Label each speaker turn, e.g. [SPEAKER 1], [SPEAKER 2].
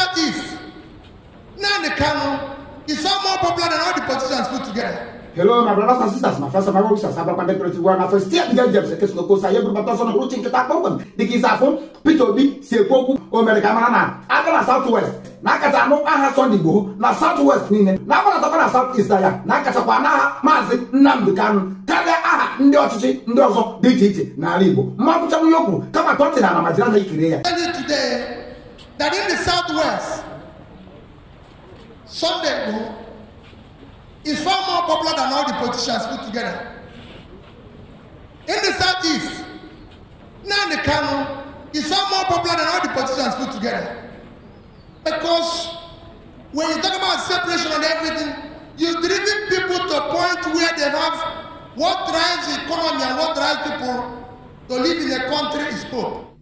[SPEAKER 1] southeast, Nnamdi Kanu is far more popular than all the politicians put together.
[SPEAKER 2] Hello, my brothers and sisters, my first and my sisters, I'm going to my first year. The case no goes. I am going to routine to talk about the kids are from P2B, Sepoku, Americana, Agana Southwest. Nakatano, I have on the igboho, na Southwest, Nine, Nakana Southeast, Nakatapana, Mazi Nnamdi Kanu, Kale Aha, Ndochi, Ndozo, DT, Nalibo, Mapucham Yoku, come and talk to Namajana Korea.
[SPEAKER 1] Today, that in the Southwest, Sunday is far more popular than all the politicians put together. In the southeast, Nnamdi Kanu is far more popular than all the politicians put together. Because when you talk about separation and everything, you've driven people to a point where they have what drives the economy and what drives people to live in a country is hope.